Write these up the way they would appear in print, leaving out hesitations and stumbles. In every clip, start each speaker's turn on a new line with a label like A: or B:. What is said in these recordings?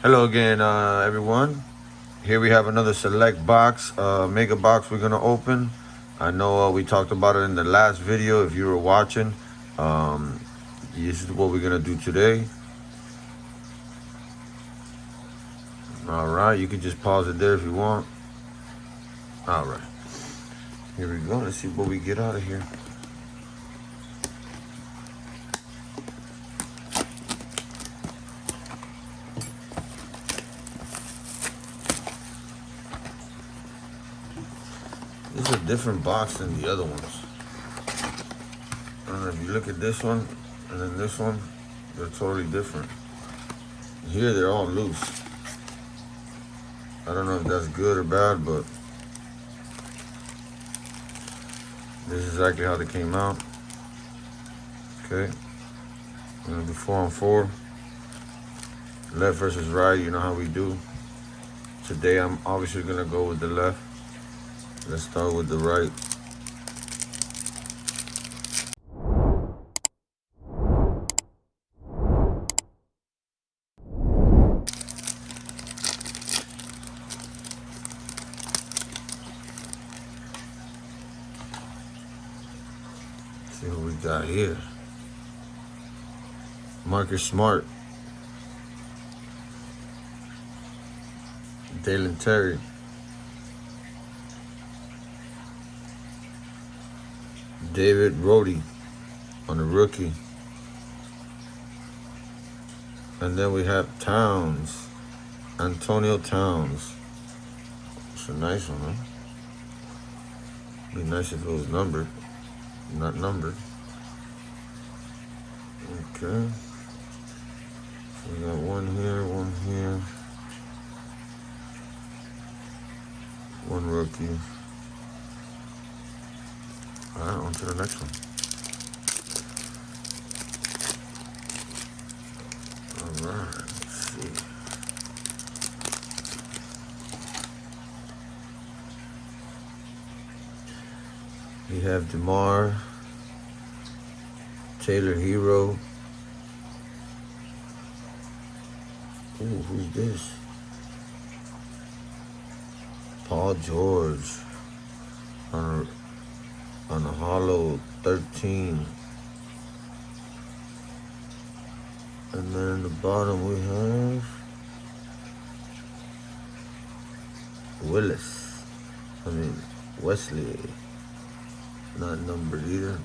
A: Hello again, everyone. Here we have another select box, mega box we're gonna open. I know we talked about it in the last video. If you were watching, this is what we're gonna do today. All right, you can just pause it there if you want. All right, here we go. Let's see what we get out of here. This is a different box than the other ones. I don't know if you look at this one and then this one, they're totally different. Here they're all loose. I don't know if that's good or bad, but this is exactly how they came out. Okay, we're gonna do 4-on-4. Left versus right, you know how we do. Today I'm obviously gonna go with the left. Let's start with the right. See what we got here. Marcus Smart. Dalen Terry. David Rhodey on the rookie. And then we have Towns. Antonio Towns. It's a nice one, huh? Be nice if it was numbered. Not numbered. Okay. So we got one here, one rookie. All right, on to the next one. All right, let's see. We have DeMar, Taylor Hero. Ooh, who's this? Paul George on a hollow 13. And then in the bottom we have Wesley. Not numbered either.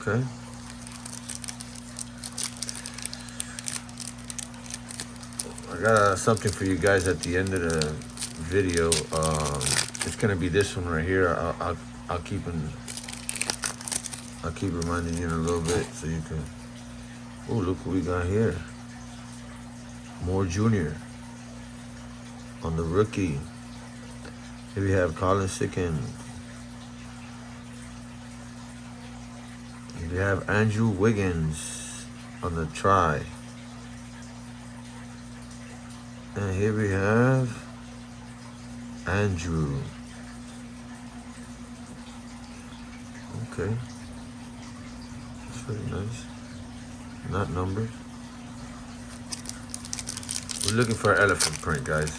A: Okay. I got something for you guys at the end of the video. It's gonna be this one right here. I'll keep reminding you in a little bit so you can. Oh, look what we got here. Moore Jr. on the rookie. Here we have Colin Sicken. Here we have Andrew Wiggins on the try. And here we have Andrew. Okay. That's pretty nice. Not numbered. We're looking for an elephant print, guys.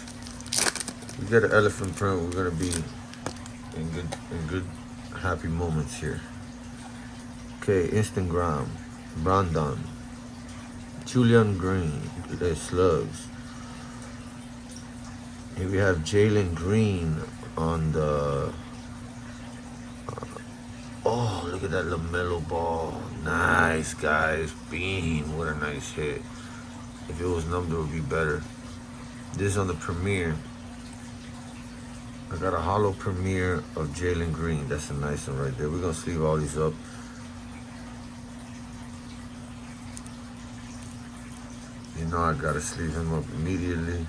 A: We get an elephant print, we're gonna be in good happy moments here. Okay, Instagram, Brandon, Julian Green, the Slugs. Here we have Jalen Green on the. Oh, look at that LaMelo ball! Nice, guys. Beam, what a nice hit. If it was numbered, it would be better. This is on the premiere. I got a hollow premiere of Jalen Green. That's a nice one right there. We're gonna sleeve all these up. You know I gotta sleeve him up immediately.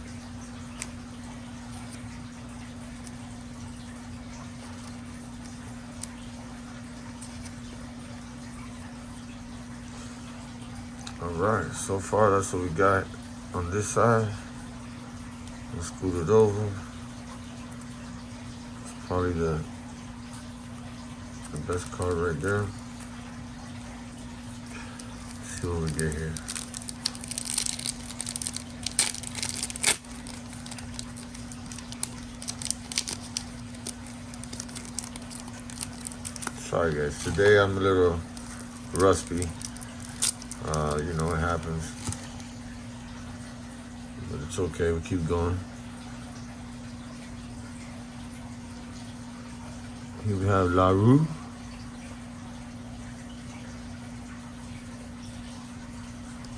A: All right, so far that's what we got on this side. Let's scoot it over. Probably the best card right there. Let's see what we get here. Sorry guys, today I'm a little rusty. You know, it happens. But it's okay, we keep going. Here we have LaRue.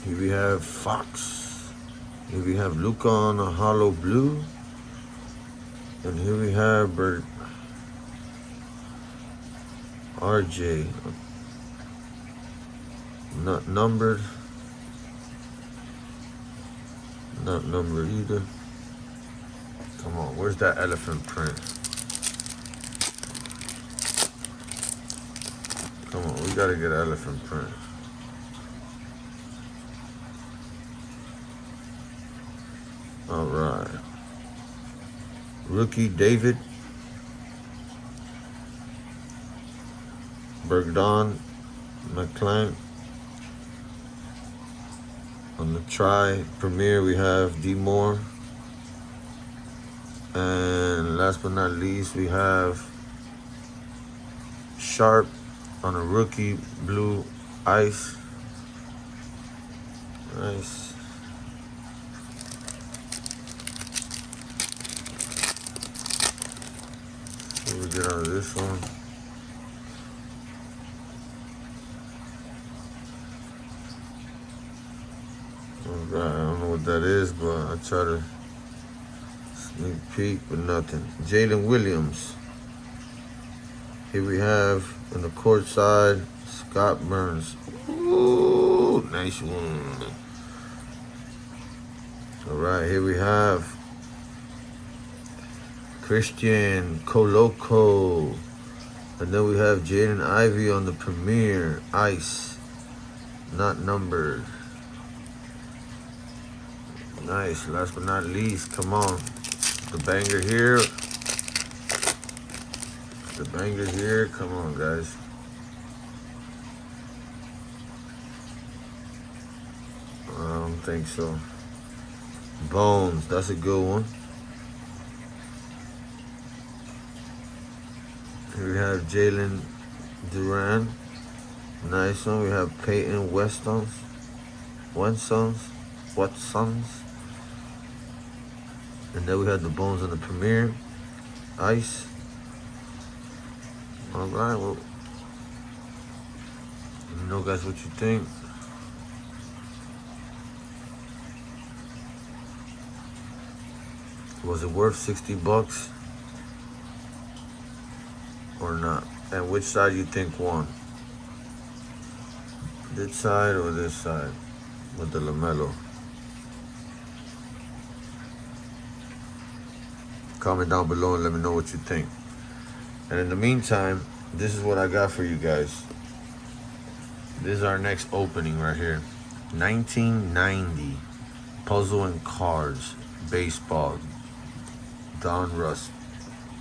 A: Here we have Fox. Here we have Luca on a hollow blue. And here we have RJ. Not numbered. Not numbered either. Come on, where's that elephant print? Come on, we gotta get elephant print. All right. Rookie David. Bergdon McClain. On the try premiere, we have D Moore. And last but not least, we have Sharp on a rookie blue ice. Nice. What we get out of this one? I don't know what that is, but I try to sneak peek, but nothing. Jalen Williams. Here we have in the court side, Scott Burns. Ooh, nice one. All right, here we have Christian Coloco. And then we have Jaden Ivey on the premiere, ice, not numbered. Nice, last but not least, come on. The banger here. The banger here, come on guys. I don't think so. Bones, that's a good one. Here we have Jalen Duran. Nice one. We have Peyton Watsons. And then we have the bones on the premiere. Ice. All right, well, let me know guys what you think. Was it worth 60 bucks or not? And which side you think won? This side or this side with the LaMelo? Comment down below and let me know what you think. And in the meantime, this is what I got for you guys. This is our next opening right here. 1990 Puzzle and Cards Baseball. Don Russ.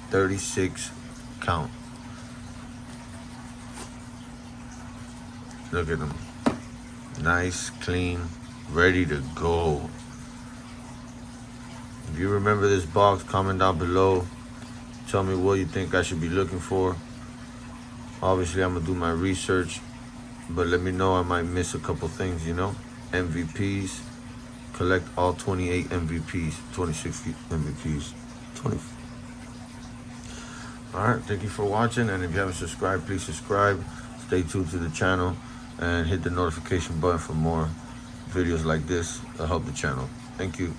A: 36 count. Look at them. Nice, clean, ready to go. If you remember this box, comment down below. Tell me what you think I should be looking for. Obviously, I'm going to do my research. But let me know, I might miss a couple things, you know. MVPs. Collect all 28 MVPs. 26 MVPs. 20. Alright, thank you for watching. And if you haven't subscribed, please subscribe. Stay tuned to the channel. And hit the notification button for more videos like this to help the channel. Thank you.